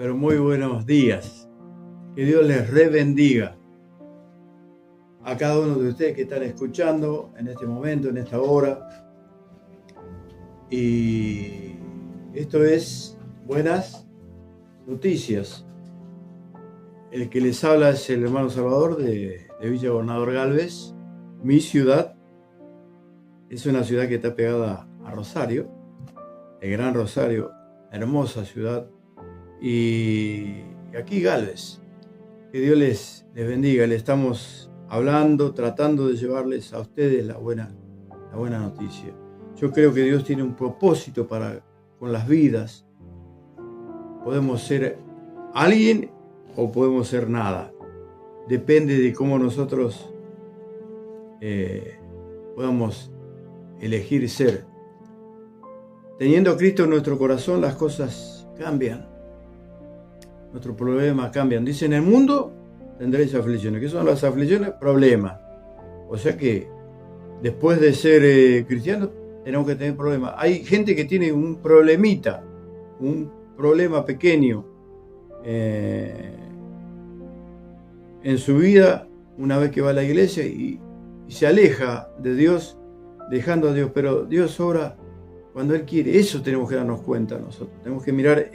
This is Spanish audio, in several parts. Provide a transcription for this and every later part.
pero muy buenos días. Que Dios les rebendiga a cada uno de ustedes que están escuchando en este momento, en esta hora. Y esto es Buenas Noticias. El que les habla es el hermano Salvador de Villa Gobernador Galvez. Mi ciudad es una ciudad que está pegada a Rosario, el Gran Rosario, hermosa ciudad. Y aquí Galvez, que Dios les bendiga. Le estamos hablando, tratando de llevarles a ustedes la buena noticia. Yo creo que Dios tiene un propósito con las vidas. Podemos ser alguien o podemos ser nada. Depende de cómo nosotros podamos elegir ser. Teniendo a Cristo en nuestro corazón, las cosas cambian. Nuestros problemas cambian. Dice, en el mundo tendréis aflicciones. ¿Qué son las aflicciones? Problemas. O sea que después de ser cristianos, tenemos que tener problemas. Hay gente que tiene un problemita, un problema pequeño en su vida, una vez que va a la iglesia y se aleja de Dios, dejando a Dios. Pero Dios obra cuando Él quiere. Eso tenemos que darnos cuenta nosotros. Tenemos que mirar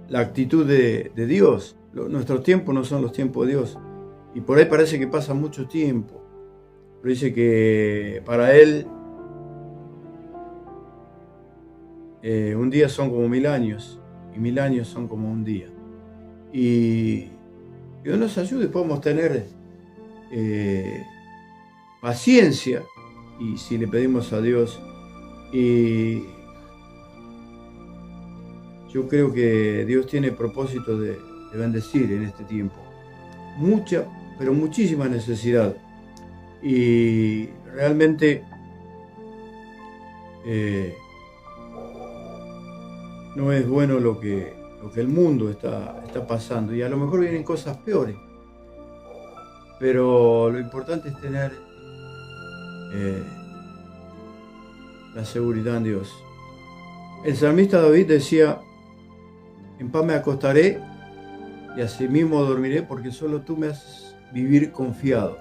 la actitud de Dios. Nuestros tiempos no son los tiempos de Dios. Y por ahí parece que pasa mucho tiempo. Pero dice que para Él un día son como 1000 años. Y 1000 años son como un día. Y Dios nos ayude, podemos tener paciencia. Y si le pedimos a Dios, y yo creo que Dios tiene propósito de bendecir en este tiempo. Mucha, pero muchísima necesidad. Y realmente no es bueno lo que el mundo está pasando. Y a lo mejor vienen cosas peores. Pero lo importante es tener la seguridad en Dios. El salmista David decía, en paz me acostaré y asimismo dormiré, porque solo tú me haces vivir confiado.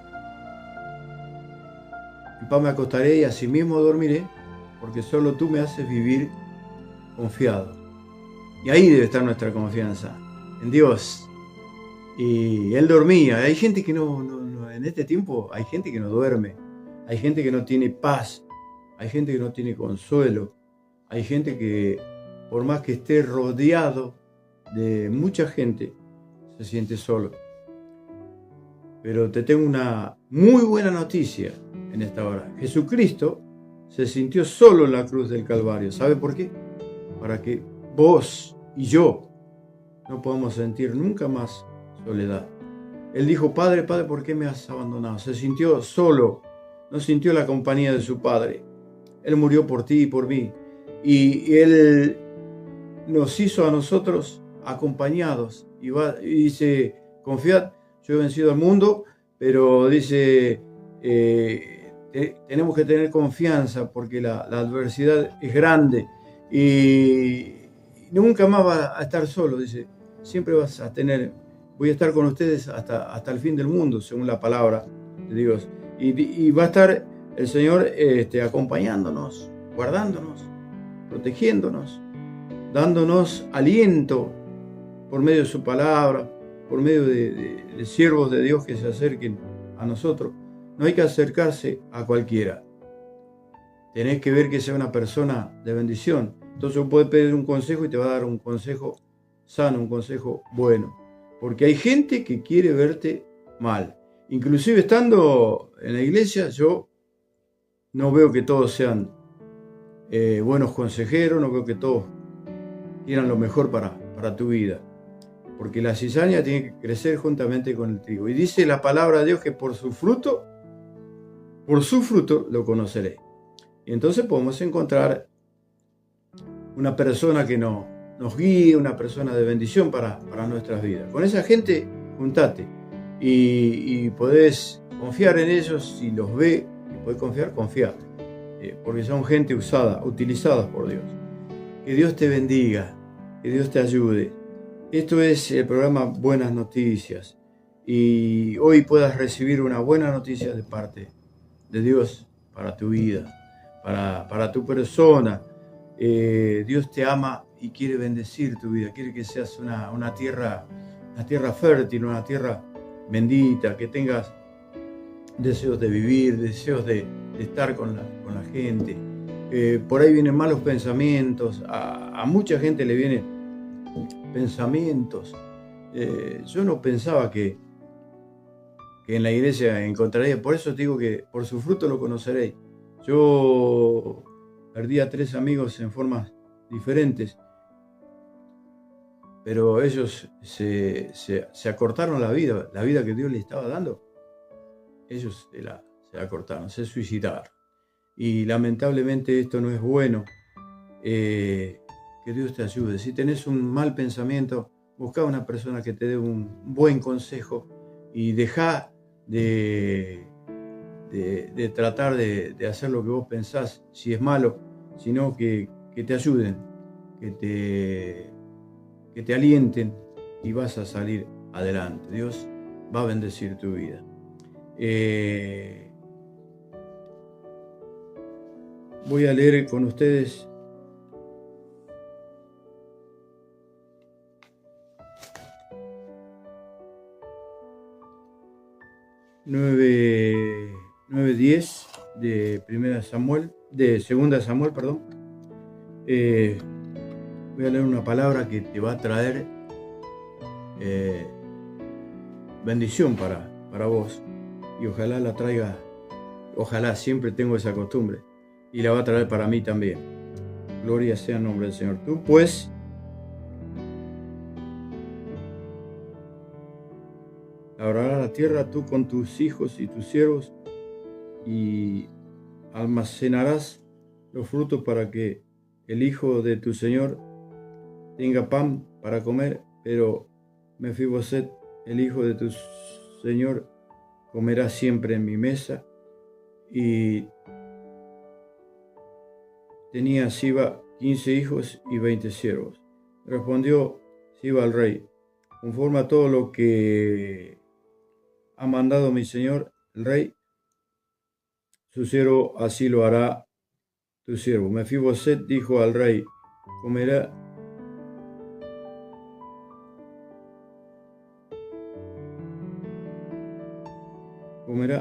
En paz me acostaré y asimismo dormiré, porque solo tú me haces vivir confiado. Y ahí debe estar nuestra confianza, en Dios. Y él dormía. Hay gente que no, en este tiempo hay gente que no duerme. Hay gente que no tiene paz. Hay gente que no tiene consuelo. Hay gente que, por más que esté rodeado de mucha gente, se siente solo. Pero te tengo una muy buena noticia en esta hora. Jesucristo se sintió solo en la cruz del Calvario. ¿Sabe por qué? Para que vos y yo no podamos sentir nunca más soledad. Él dijo, Padre, ¿por qué me has abandonado? Se sintió solo, no sintió la compañía de su Padre. Él murió por ti y por mí. Y Él nos hizo a nosotros acompañados. Y dice, confiad, yo he vencido al mundo, pero dice, tenemos que tener confianza porque la adversidad es grande. Y nunca más va a estar solo, dice, siempre voy a estar con ustedes hasta el fin del mundo, según la palabra de Dios. Y va a estar el Señor acompañándonos, guardándonos, protegiéndonos, dándonos aliento por medio de su palabra, por medio de siervos de Dios que se acerquen a nosotros. No hay que acercarse a cualquiera. Tenés que ver que sea una persona de bendición. Entonces puedes pedir un consejo y te va a dar un consejo sano, un consejo bueno. Porque hay gente que quiere verte mal. Inclusive estando en la iglesia, yo no veo que todos sean buenos consejeros, no veo que todos quieran lo mejor para tu vida. Porque la cizaña tiene que crecer juntamente con el trigo. Y dice la palabra de Dios que por su fruto lo conoceré. Y entonces podemos encontrar una persona que nos guíe, una persona de bendición para nuestras vidas. Con esa gente, juntate. Y podés confiar en ellos. Si los ve y podés confiar. Porque son gente utilizadas por Dios. Que Dios te bendiga. Que Dios te ayude. Esto es el programa Buenas Noticias. Y hoy puedas recibir una buena noticia de parte de Dios para tu vida, para tu persona. Dios te ama y quiere bendecir tu vida. Quiere que seas una tierra fértil, una tierra bendita, que tengas deseos de vivir, deseos de estar con la gente. Por ahí vienen malos pensamientos. A mucha gente le vienen pensamientos. Yo no pensaba que en la iglesia encontraréis, por eso te digo que por su fruto lo conoceréis. Yo perdí a 3 amigos en formas diferentes, pero ellos se acortaron la vida que Dios les estaba dando. Ellos se acortaron, se suicidaron. Y lamentablemente esto no es bueno. Que Dios te ayude. Si tenés un mal pensamiento, busca a una persona que te dé un buen consejo y deja de tratar de hacer lo que vos pensás, si es malo, sino que te ayuden, que te alienten y vas a salir adelante. Dios va a bendecir tu vida. Voy a leer con ustedes nueve 10 de Segunda Samuel, perdón. Voy a leer una palabra que te va a traer bendición para vos, y ojalá la traiga, ojalá, siempre tengo esa costumbre, y la va a traer para mí también. Gloria sea el nombre del Señor. Tú pues labrarás la tierra, tú con tus hijos y tus siervos, y almacenarás los frutos para que el hijo de tu Señor tenga pan para comer, pero Mefiboset, el hijo de tu Señor, comerá siempre en mi mesa. Y tenía Siba 15 hijos y 20 siervos. Respondió Siba al rey: conforme a todo lo que ha mandado mi señor el rey, su siervo así lo hará tu siervo. Mefiboset dijo al rey: comerá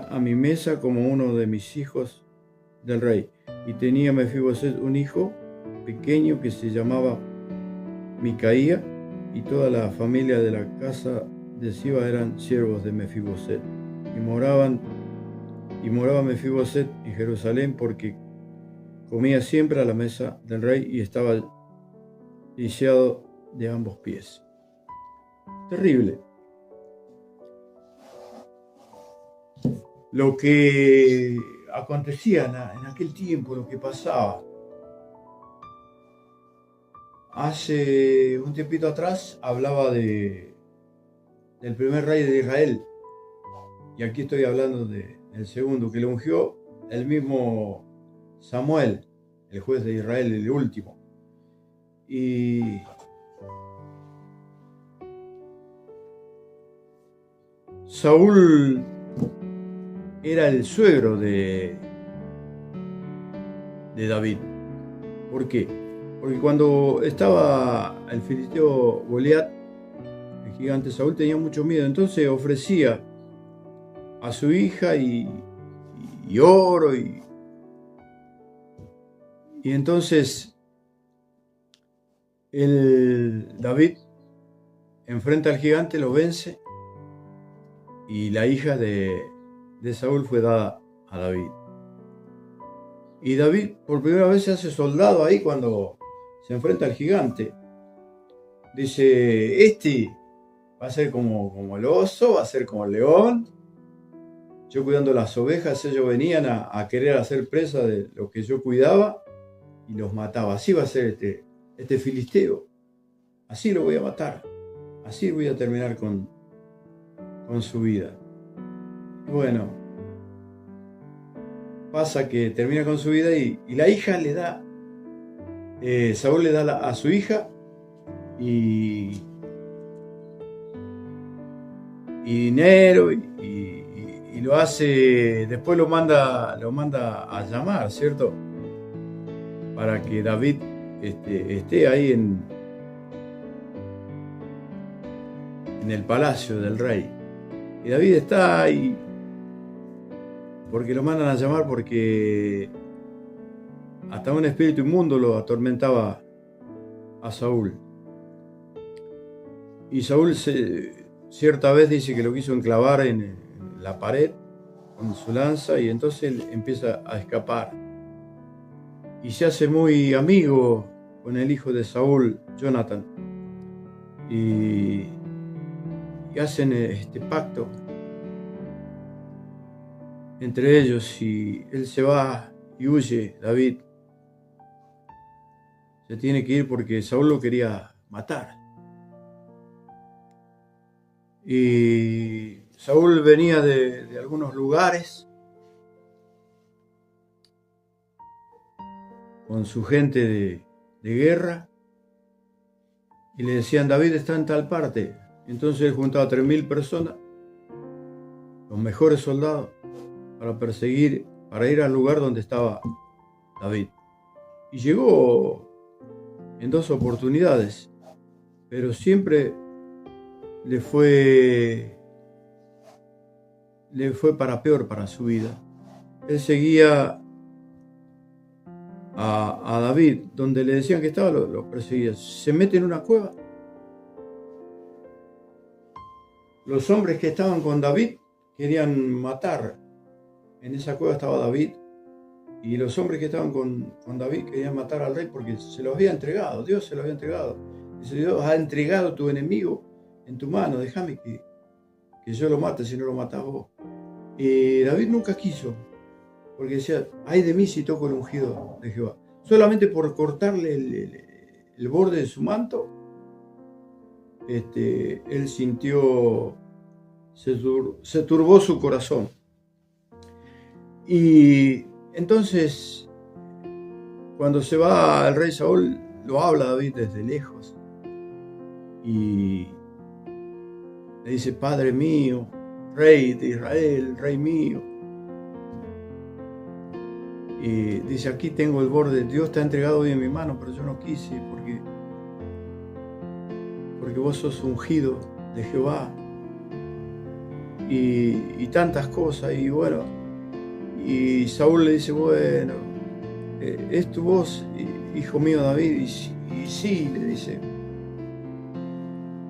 a mi mesa como uno de mis hijos del rey. Y tenía Mefiboset un hijo pequeño que se llamaba Micaía, y toda la familia de la casa de Siba eran siervos de Mefiboset. Y moraba Mefiboset en Jerusalén, porque comía siempre a la mesa del rey y estaba lisiado de ambos pies. Terrible. Lo que acontecía en aquel tiempo, lo que pasaba. Hace un tiempito atrás hablaba del primer rey de Israel, y aquí estoy hablando del segundo, que le ungió el mismo Samuel, el juez de Israel, el último. Y Saúl era el suegro de David. ¿Por qué? Porque cuando estaba el filisteo Goliat, el gigante, Saúl tenía mucho miedo. Entonces ofrecía a su hija y oro. Y entonces David enfrenta al gigante, lo vence, y la hija de Saúl fue dada a David. Y David por primera vez se hace soldado ahí cuando se enfrenta al gigante. Dice: este va a ser como el oso, va a ser como el león. Yo cuidando las ovejas, ellos venían a querer hacer presa de lo que yo cuidaba y los mataba. Así va a ser este filisteo. Así lo voy a matar. Así voy a terminar con su vida. Bueno, pasa que termina con su vida y la hija le da, Saúl le da a su hija y dinero y lo hace, después lo manda a llamar, ¿cierto? Para que David esté ahí en el palacio del rey. Y David está ahí porque lo mandan a llamar porque hasta un espíritu inmundo lo atormentaba a Saúl. Y Saúl cierta vez dice que lo quiso enclavar en la pared con su lanza y entonces él empieza a escapar. Y se hace muy amigo con el hijo de Saúl, Jonathan. Y hacen este pacto entre ellos y él se va y huye, David. Se tiene que ir porque Saúl lo quería matar. Y Saúl venía de algunos lugares con su gente de guerra y le decían, David está en tal parte. Entonces él juntaba 3.000 personas, los mejores soldados, para perseguir, para ir al lugar donde estaba David. Y llegó en 2 oportunidades, pero siempre le fue para peor para su vida. Él seguía a David, donde le decían que estaba, lo perseguía. Se mete en una cueva. Los hombres que estaban con David querían matar. En esa cueva estaba David. Y los hombres que estaban con David querían matar al rey porque se lo había entregado. Dios se lo había entregado. Dice, Dios ha entregado a tu enemigo en tu mano. Déjame que yo lo mate si no lo matas vos. Y David nunca quiso. Porque decía, ay de mí si toco el ungido de Jehová. Solamente por cortarle el borde de su manto, él sintió, se turbó su corazón. Y entonces, cuando se va el rey Saúl, lo habla David desde lejos. Y le dice, Padre mío, Rey de Israel, Rey mío. Y dice, aquí tengo el borde, Dios te ha entregado hoy en mi mano, pero yo no quise porque vos sos ungido de Jehová. Y tantas cosas, y bueno, y Saúl le dice, bueno, es tu voz, hijo mío David, y sí, le dice.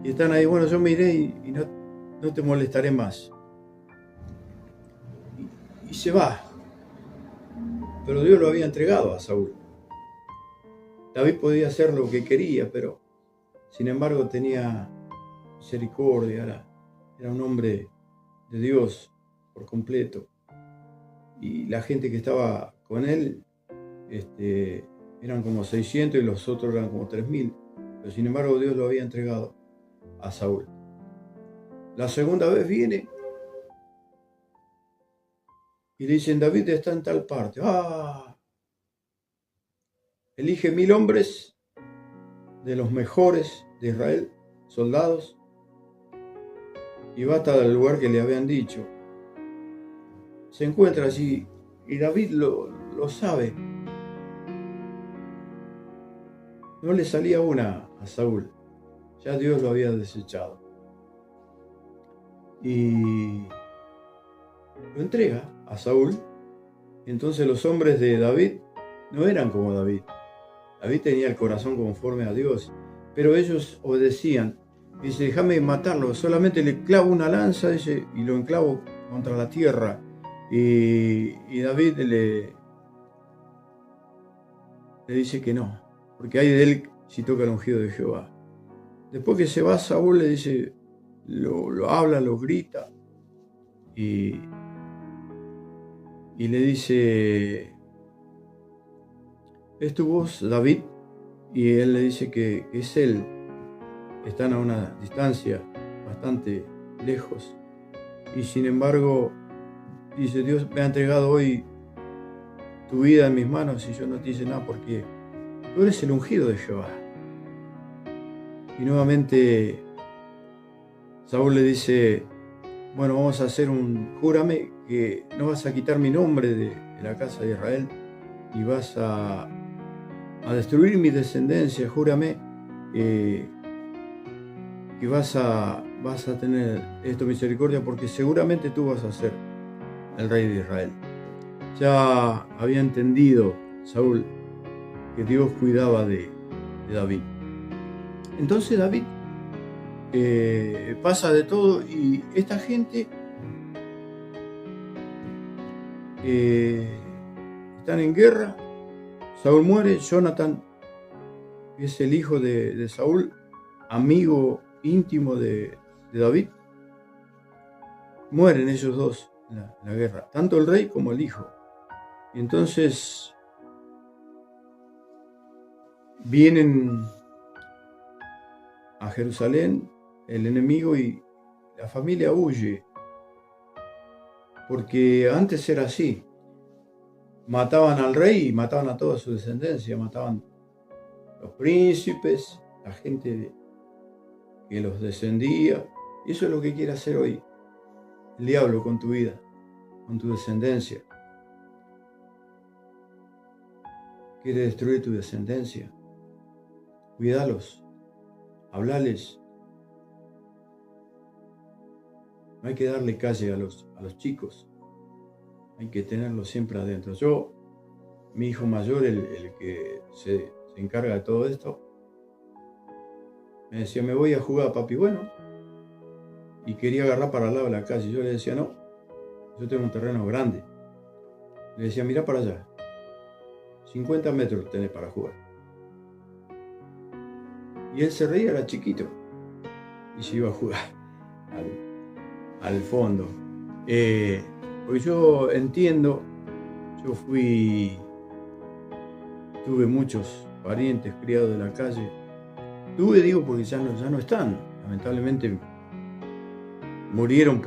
Y están ahí, bueno, yo me iré y no te molestaré más. Y se va. Pero Dios lo había entregado a Saúl. David podía hacer lo que quería, pero sin embargo tenía misericordia, era un hombre de Dios por completo. Y la gente que estaba con él eran como 600 y los otros eran como 3.000. Pero sin embargo Dios lo había entregado a Saúl. La segunda vez viene y le dicen, David está en tal parte. Elige 1.000 hombres de los mejores de Israel, soldados, y va hasta el lugar que le habían dicho. Se encuentra allí y David lo sabe. No le salía una a Saúl. Ya Dios lo había desechado. Y lo entrega a Saúl. Entonces los hombres de David no eran como David. David tenía el corazón conforme a Dios, pero ellos obedecían. Dice, déjame matarlo, solamente le clavo una lanza, dice, y lo enclavo contra la tierra. Y David le dice que no, porque hay de él si toca el ungido de Jehová. Después que se va Saúl, le dice, lo habla, lo grita, y le dice, ¿es tu voz, David? Y él le dice que es él. Están a una distancia bastante lejos. Y sin embargo, dice, Dios me ha entregado hoy tu vida en mis manos y yo no te hice nada porque tú eres el ungido de Jehová. Y nuevamente Saúl le dice, bueno, vamos a hacer júrame que no vas a quitar mi nombre de la casa de Israel y vas a destruir mi descendencia, júrame que vas a tener esto misericordia porque seguramente tú vas a ser el rey de Israel. Ya había entendido Saúl que Dios cuidaba de David. Entonces David pasa de todo y esta gente están en guerra. Saúl muere, Jonathan es el hijo de Saúl, amigo íntimo de David. Mueren ellos dos en la guerra, tanto el rey como el hijo. Y entonces vienen a Jerusalén el enemigo y la familia huye. Porque antes era así. Mataban al rey y mataban a toda su descendencia. Mataban los príncipes, la gente que los descendía. Y eso es lo que quiere hacer hoy el diablo con tu vida, con tu descendencia. Quiere destruir tu descendencia. Cuídalos, hablales. No hay que darle calle a los chicos. Hay que tenerlos siempre adentro. Mi hijo mayor, el que se encarga de todo esto, me decía, me voy a jugar, papi. Bueno, y quería agarrar para el lado de la calle. Yo le decía, no, yo tengo un terreno grande. Le decía, mira para allá. 50 metros tenés para jugar. Y él se reía, era chiquito. Y se iba a jugar al fondo. Porque yo entiendo, tuve muchos parientes criados de la calle. Digo, porque ya no están. Lamentablemente murieron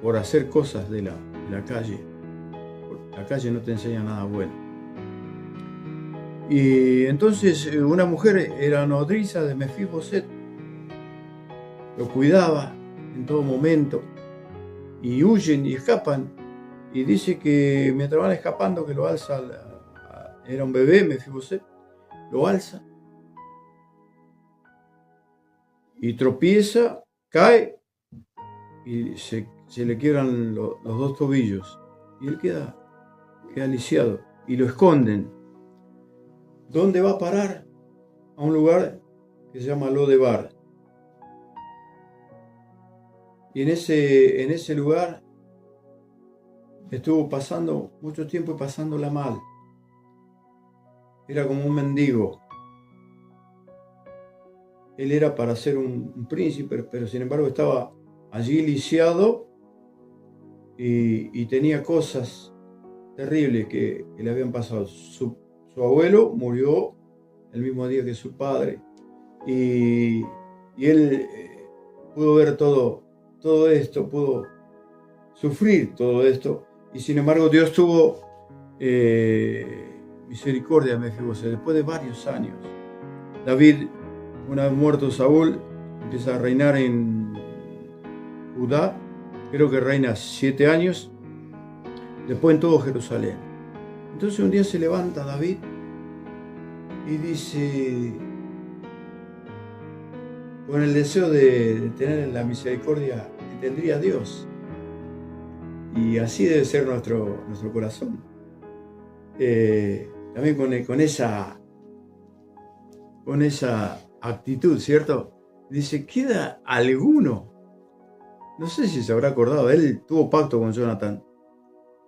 por hacer cosas de la calle. La calle no te enseña nada bueno. Y entonces una mujer era nodriza de Mefiboset, lo cuidaba en todo momento, y huyen y escapan, y dice que mientras van escapando que lo alza, era un bebé Mefiboset, lo alza, y tropieza, cae, y se le quiebran los dos tobillos, y él queda lisiado, y lo esconden. ¿Dónde va a parar? A un lugar que se llama Lodebar. Y en ese lugar estuvo pasando mucho tiempo y pasándola mal. Era como un mendigo. Él era para ser un príncipe, pero sin embargo estaba allí lisiado y tenía cosas terribles que le habían pasado. Su abuelo murió el mismo día que su padre y él pudo ver todo esto, pudo sufrir todo esto, y sin embargo Dios tuvo misericordia de Mefiboset después de varios años. David, una vez muerto Saúl, empieza a reinar en Judá, creo que reina 7 años, después en todo Jerusalén. Entonces un día se levanta David y dice, con el deseo de tener la misericordia que tendría Dios. Y así debe ser nuestro corazón. También con esa actitud, ¿cierto? Dice, ¿queda alguno? No sé si se habrá acordado, él tuvo pacto con Jonathan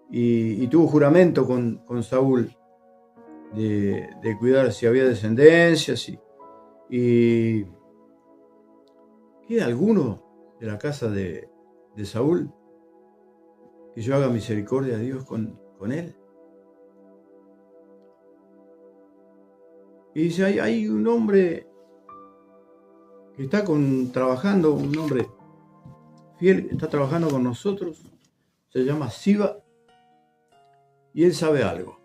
y tuvo juramento con Saúl de cuidar si había descendencias y ¿queda alguno de la casa de Saúl que yo haga misericordia a Dios con él? Y dice, hay un hombre que está trabajando, un hombre fiel, está trabajando con nosotros, se llama Siba, y él sabe algo.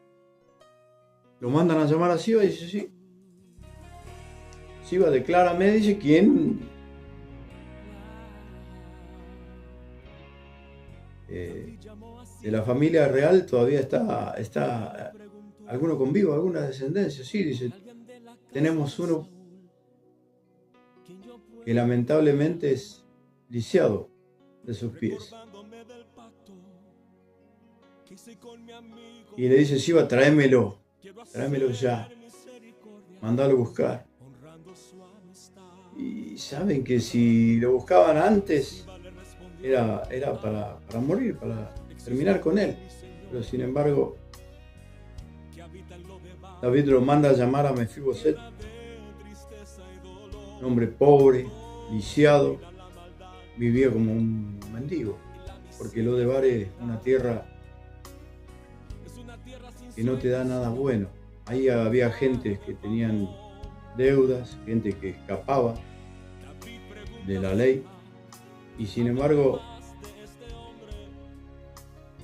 Lo mandan a llamar a Siba y dice, sí, Siba declárame, dice, quién de la familia real todavía está alguno con vivo, alguna descendencia. Sí, dice, tenemos uno que lamentablemente es lisiado de sus pies. Y le dice, Siba, tráemelo ya, mandalo a buscar. Y saben que si lo buscaban antes era para morir, para terminar con él. Pero sin embargo, David lo manda a llamar a Mefiboset, un hombre pobre, lisiado, vivía como un mendigo, porque Lodebar es una tierra que no te da nada bueno. Ahí había gente que tenían deudas, gente que escapaba de la ley, y sin embargo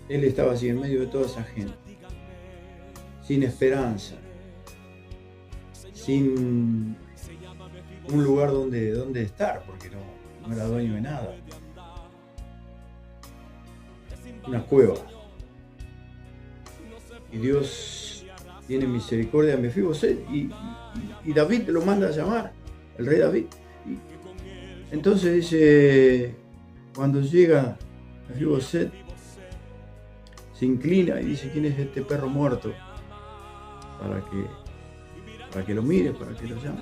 él estaba así en medio de toda esa gente, sin esperanza, sin un lugar donde estar, porque no era dueño de nada. Una cueva. Y Dios tiene misericordia de Mefiboset y David lo manda a llamar, el rey David. Y entonces dice, cuando llega Mefiboset, se inclina y dice, ¿quién es este perro muerto? Para que lo mire, para que lo llame.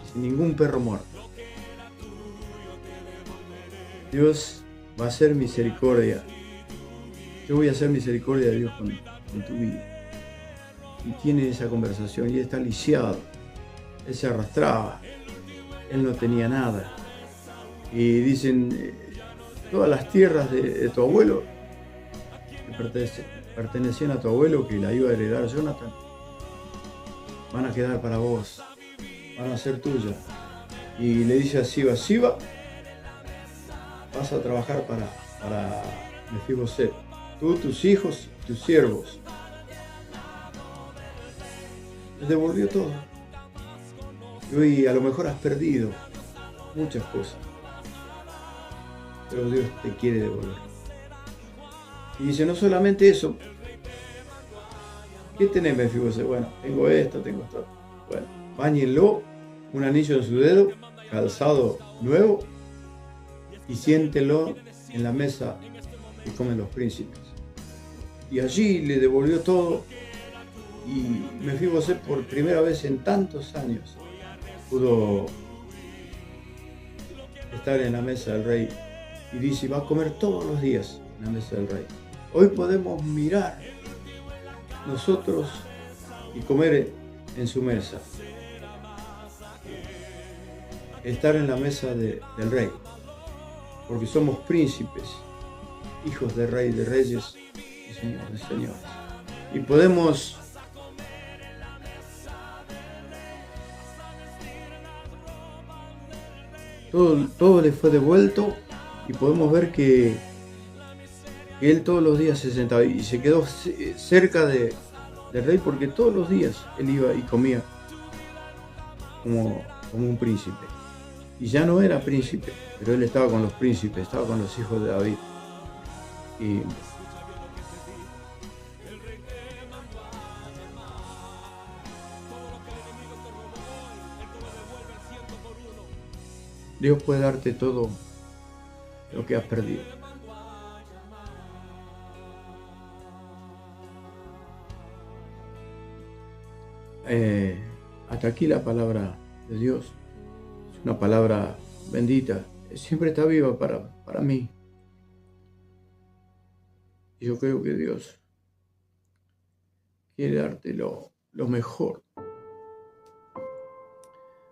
Dice, ningún perro muerto. Dios va a hacer misericordia. Yo voy a hacer misericordia de Dios con tu vida. Y tiene esa conversación y él está lisiado. Él se arrastraba. Él no tenía nada. Y dicen, todas las tierras de tu abuelo que pertenecían a tu abuelo, que la iba a heredar Jonathan, van a quedar para vos, van a ser tuyas. Y le dice a Siba, Siba, vas a trabajar para Mefiboset, tú, tus hijos, tus siervos. Le devolvió todo. Y hoy a lo mejor has perdido muchas cosas, pero Dios te quiere devolver. Y dice, no solamente eso, ¿qué tenés, Mefiboset? Bueno, tengo esto. Bueno, báñenlo, un anillo en su dedo, calzado nuevo, y siéntelo en la mesa que comen los príncipes. Y allí le devolvió todo, y Mefiboset por primera vez en tantos años pudo estar en la mesa del rey. Y dice, va a comer todos los días en la mesa del rey. Hoy podemos mirar nosotros y comer en su mesa. Estar en la mesa del rey. Porque somos príncipes, hijos de rey, de reyes y señores de señores. Y podemos todo le fue devuelto, y podemos ver que él todos los días se sentaba y se quedó cerca del rey, porque todos los días él iba y comía como un príncipe. Y ya no era príncipe, pero él estaba con los príncipes, estaba con los hijos de David. Y Dios puede darte todo lo que has perdido. Hasta aquí la palabra de Dios. Es una palabra bendita. Siempre está viva para mí. Y yo creo que Dios quiere darte lo mejor.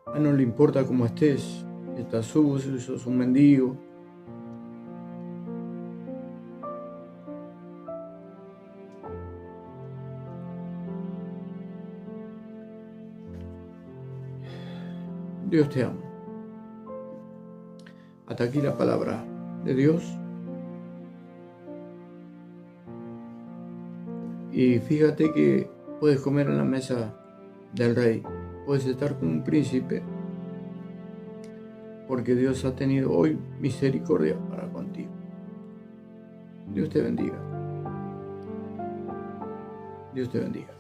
A él no le importa cómo estés. Estás sucio, sos un mendigo. Dios te ama. Hasta aquí la palabra de Dios. Y fíjate que puedes comer en la mesa del rey. Puedes estar con un príncipe porque Dios ha tenido hoy misericordia para contigo. Dios te bendiga. Dios te bendiga.